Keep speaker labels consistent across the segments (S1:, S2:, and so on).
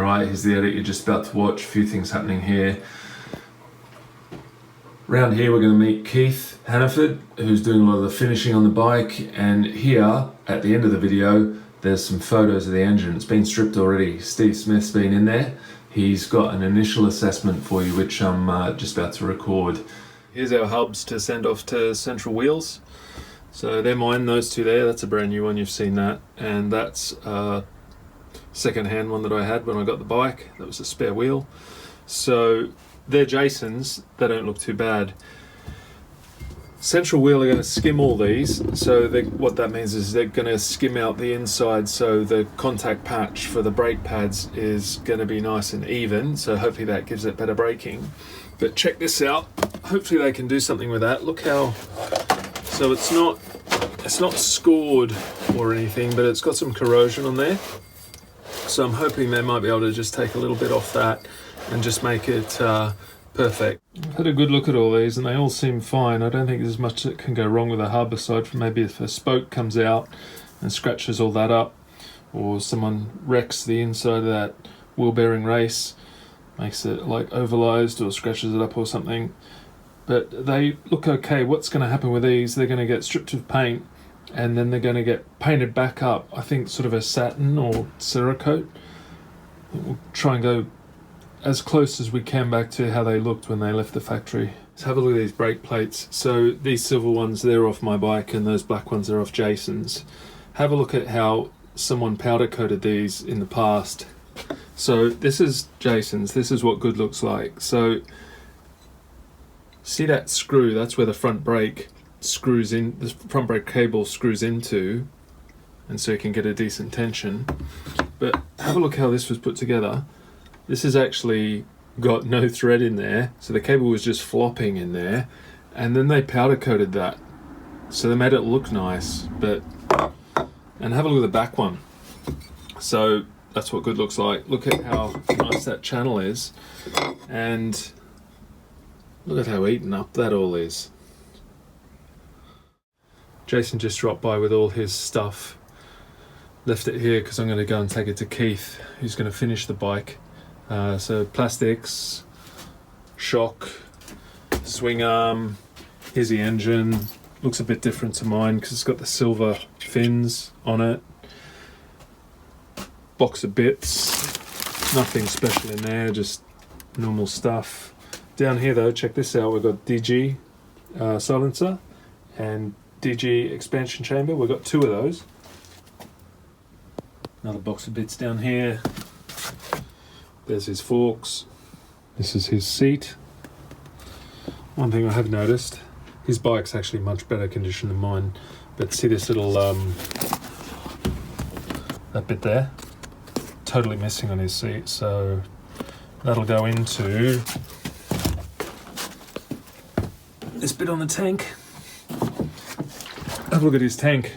S1: Alright, here's the edit you're just about to watch. A few things happening here. Around here we're going to meet Keith Hannaford, who's doing a lot of the finishing on the bike, and here at the end of the video there's some photos of the engine. It's been stripped already. Steve Smith's been in there. He's got an initial assessment for you which I'm just about to record. Here's our hubs to send off to Central Wheels. So they're mine, those two there. That's a brand new one, you've seen that. And that's a second-hand one that I had when I got the bike. That was a spare wheel. So they're Jason's. They don't look too bad. Central Wheel are going to skim all these. So what that means is they're going to skim out the inside, so the contact patch for the brake pads is going to be nice and even. So hopefully that gives it better braking. But check this out. Hopefully they can do something with that. Look how... So it's not scored or anything, but it's got some corrosion on there. So I'm hoping they might be able to just take a little bit off that and just make it perfect. I've had a good look at all these and they all seem fine. I don't think there's much that can go wrong with a hub, aside from maybe if a spoke comes out and scratches all that up, or someone wrecks the inside of that wheel bearing race, makes it like oversized or scratches it up or something. But they look okay. What's going to happen with these, they're going to get stripped of paint and then they're going to get painted back up, I think sort of a satin or Cerakote. We'll try and go as close as we can back to how they looked when they left the factory. Let's have a look at these brake plates. So these silver ones, they're off my bike, and those black ones are off Jason's. Have a look at how someone powder coated these in the past. So this is Jason's, this is what good looks like. So see that screw, that's where the front brake screws in, the front brake cable screws into, and so you can get a decent tension. But have a look how this was put together. This has actually got no thread in there, so the cable was just flopping in there, and then they powder coated that. So they made it look nice, but... And have a look at the back one. So that's what good looks like. Look at how nice that channel is, and look at how eaten up that all is. Jason just dropped by with all his stuff. Left it here because I'm going to go and take it to Keith, who's going to finish the bike. So plastics, shock, swing arm, here's the engine. Looks a bit different to mine because it's got the silver fins on it. Box of bits, nothing special in there, just normal stuff. Down here though, check this out, we've got DG silencer and DG expansion chamber. We've got two of those. Another box of bits down here. There's his forks. This is his seat. One thing I have noticed, his bike's actually much better condition than mine, but see this little that bit there? Totally missing on his seat, so that'll go into this bit on the tank. Have a look at his tank.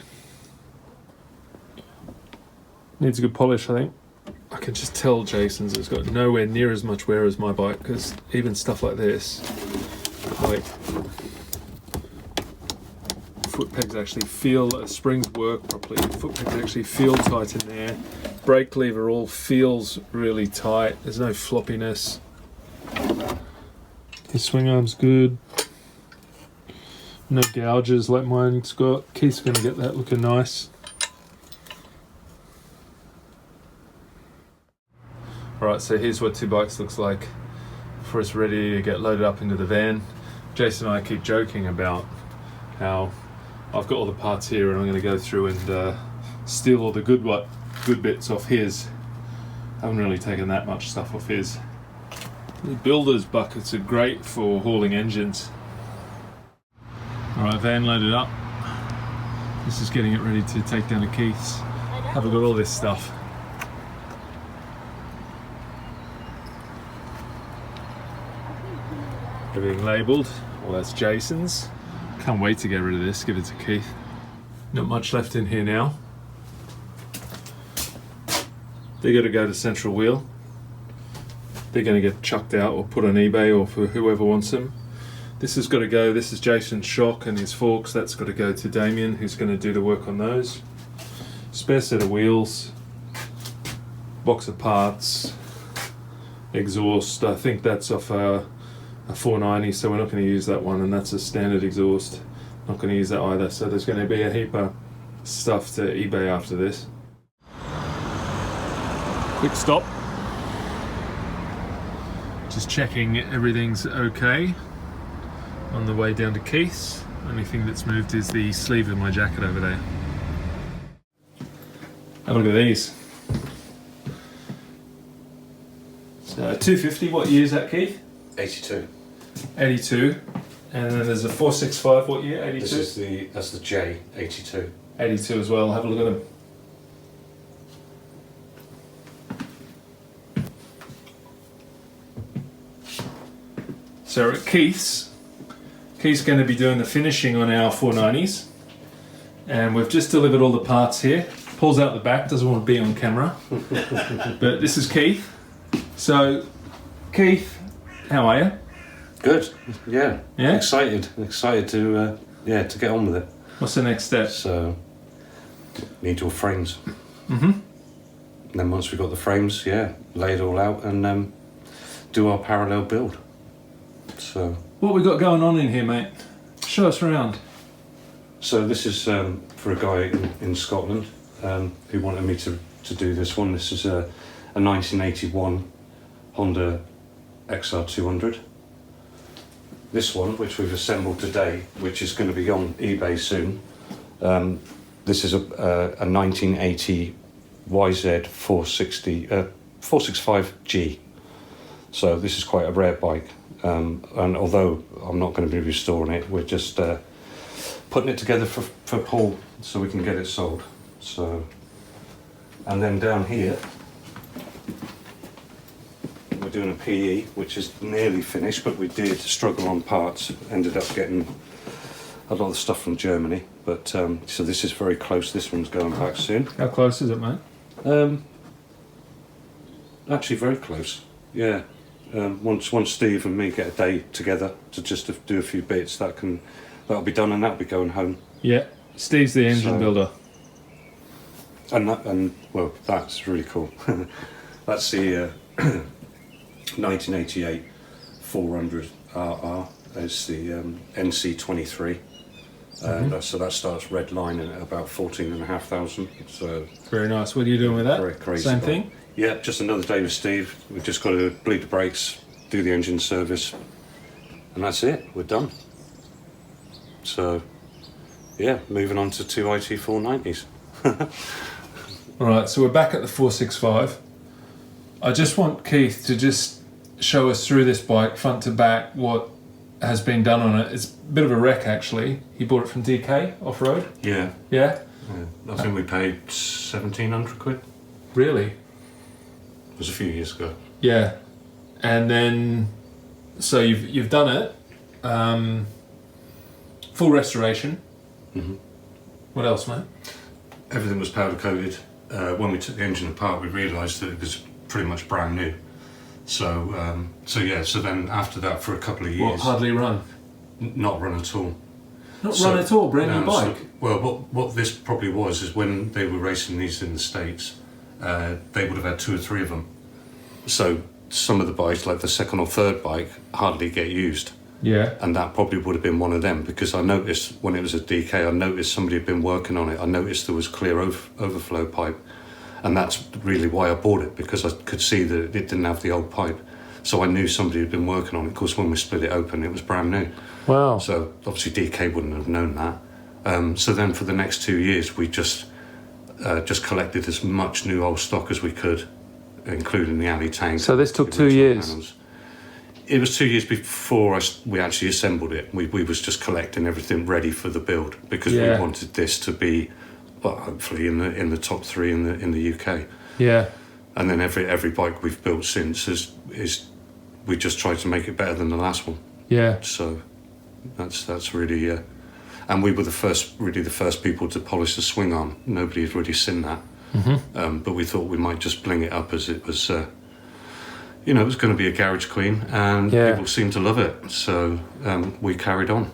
S1: Needs a good polish, I think. I can just tell Jason's has got nowhere near as much wear as my bike, because even stuff like this, like foot pegs actually feel, springs work properly, foot pegs actually feel tight in there. Brake lever all feels really tight, there's no floppiness. His swing arm's good. No gouges like mine's got. Keith's going to get that looking nice. Alright, so here's what two bikes looks like before it's ready to get loaded up into the van. Jason and I keep joking about how I've got all the parts here and I'm going to go through and steal all the good bits off his. I haven't really taken that much stuff off his. The builder's buckets are great for hauling engines. Alright, van loaded up. This is getting it ready to take down to Keith's. Have a look at all this stuff. Everything labelled. Well, that's Jason's. Can't wait to get rid of this, give it to Keith. Not much left in here now. They're going to go to Central Wheel. They're going to get chucked out or put on eBay or for whoever wants them. This has got to go, this is Jason's shock and his forks. That's got to go to Damien, who's going to do the work on those. Spare set of wheels. Box of parts. exhaust. I think that's off a 490, so we're not going to use that one, and that's a standard exhaust. Not going to use that either. So there's going to be a heap of stuff to eBay after this. Quick stop. Just checking everything's okay on the way down to Keith's. Only thing that's moved is the sleeve of my jacket over there. Have a look at these. So 250, what year is that, Keith?
S2: 82.
S1: 82. And then there's a 465, what year? 82?
S2: That's the J, 82.
S1: 82 as well, have a look at them. So at Keith's going to be doing the finishing on our 490s, and we've just delivered all the parts here. Paul's out the back, doesn't want to be on camera, but this is Keith. So, Keith, how are you?
S2: Good. Yeah.
S1: Yeah.
S2: Excited to get on with it.
S1: What's the next step?
S2: So, need your frames.
S1: Mm-hmm.
S2: And then once we've got the frames, lay it all out and do our parallel build. So.
S1: What we got going on in here, mate? Show us around.
S2: So this is for a guy in Scotland who wanted me to do this one. This is a 1981 Honda XR200. This one, which we've assembled today, which is going to be on eBay soon. This is a 1980 YZ 465G. So this is quite a rare bike. And although I'm not going to be restoring it, we're just putting it together for Paul so we can get it sold. So, and then down here we're doing a PE, which is nearly finished, but we did struggle on parts. Ended up getting a lot of stuff from Germany, but so this is very close. This one's going back soon.
S1: How close is it, mate?
S2: Actually, very close. Yeah. Once Steve and me get a day together to just do a few bits, that'll be done, and that'll be going home.
S1: Yeah, Steve's the engine builder.
S2: And that's really cool. That's the 1988 400 RR. It's the NC23. So that starts red line at about 14,500. So
S1: very nice. What are you doing with that?
S2: Very crazy.
S1: Same thing?
S2: Yeah, just another day with Steve. We've just got to bleed the brakes, do the engine service, and that's it. We're done. So, yeah, moving on to two IT490s.
S1: All right, so we're back at the 465. I just want Keith to just show us through this bike, front to back, what has been done on it. It's a bit of a wreck, actually. He bought it from DK, off-road?
S2: Yeah.
S1: Yeah?
S2: I think we paid 1,700 quid.
S1: Really?
S2: It was a few years ago.
S1: Yeah. And then, so you've done it. Full restoration.
S2: Mm-hmm.
S1: What else, mate?
S2: Everything was powder coated. When we took the engine apart, we realised that it was pretty much brand new. So then after that, for a couple of years,
S1: What, hardly run?
S2: Not run at all.
S1: Not run at all, brand new bike?
S2: What this probably was is when they were racing these in the States, they would have had 2 or 3 of them. So some of the bikes, like the second or third bike, hardly get used.
S1: Yeah.
S2: And that probably would have been one of them, because I noticed when it was a DK, I noticed somebody had been working on it. I noticed there was clear overflow pipe, and that's really why I bought it, because I could see that it didn't have the old pipe. So I knew somebody had been working on it. Of course, when we split it open, it was brand new.
S1: Wow.
S2: So obviously DK wouldn't have known that. So then for the next 2 years, we just collected as much new old stock as we could, including the alley tank.
S1: So this took 2 years?
S2: Panels. It was 2 years before we actually assembled it. We was just collecting everything ready for the build, because we wanted this to be, well, hopefully in the top 3 in the UK.
S1: Yeah.
S2: And then every bike we've built since is we just tried to make it better than the last one.
S1: Yeah.
S2: So that's really, and we were the first people to polish the swing arm. Nobody had really seen that. Mm-hmm. But we thought we might just bling it up, as it was, it was going to be a garage queen, and people seemed to love it. So we carried on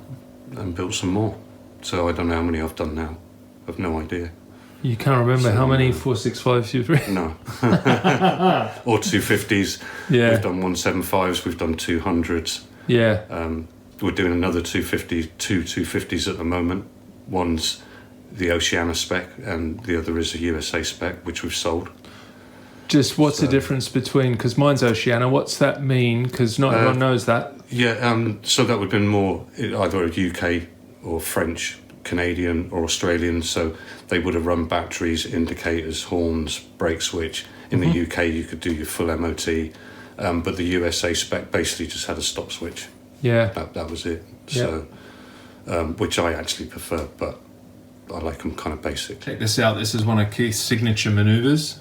S2: and built some more. So I don't know how many I've done now. I've no idea.
S1: You can't remember
S2: So,
S1: how many 465s you've written?
S2: No. Or 250s.
S1: Yeah.
S2: We've done 175s, we've done 200s.
S1: Yeah.
S2: We're doing another 250s at the moment. One's the Oceania spec and the other is a USA spec, which we've sold.
S1: Just what's the difference between, because mine's Oceania, what's that mean? Because not everyone knows that.
S2: Yeah, so that would have been more either a UK or French, Canadian or Australian, so they would have run batteries, indicators, horns, brake switch. In the UK you could do your full MOT, but the USA spec basically just had a stop switch.
S1: Yeah.
S2: That was it. So, which I actually prefer, but I like them kind of basic.
S1: Check this out, this is one of Keith's signature manoeuvres.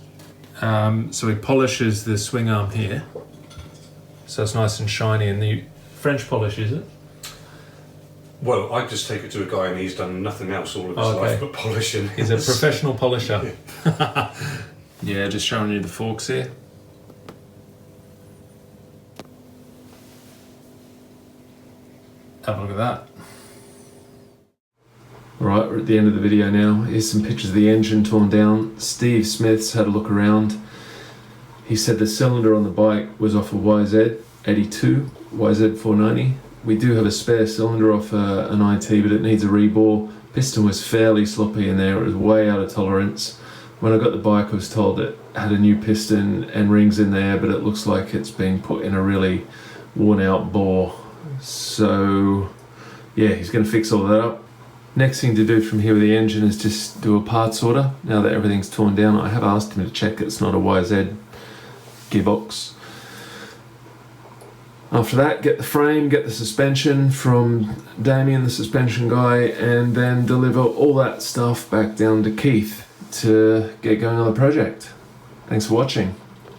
S1: So he polishes the swing arm here, so it's nice and shiny, and the French polish, is it?
S2: Well, I just take it to a guy and he's done nothing else all of his life but polishing.
S1: He's a professional polisher. Yeah, just showing you the forks here. Have a look at that. Alright, we're at the end of the video now. Here's some pictures of the engine torn down. Steve Smith's had a look around. He said the cylinder on the bike was off a YZ82, YZ490. We do have a spare cylinder off an IT, but it needs a rebore. Piston was fairly sloppy in there, it was way out of tolerance. When I got the bike I was told it had a new piston and rings in there, but it looks like it's been put in a really worn out bore. So yeah, he's going to fix all that up. Next thing to do from here with the engine is just do a parts order. Now that everything's torn down, I have asked him to check it's not a YZ gearbox. After that, get the frame, get the suspension from Damien, the suspension guy, and then deliver all that stuff back down to Keith to get going on the project. Thanks for watching.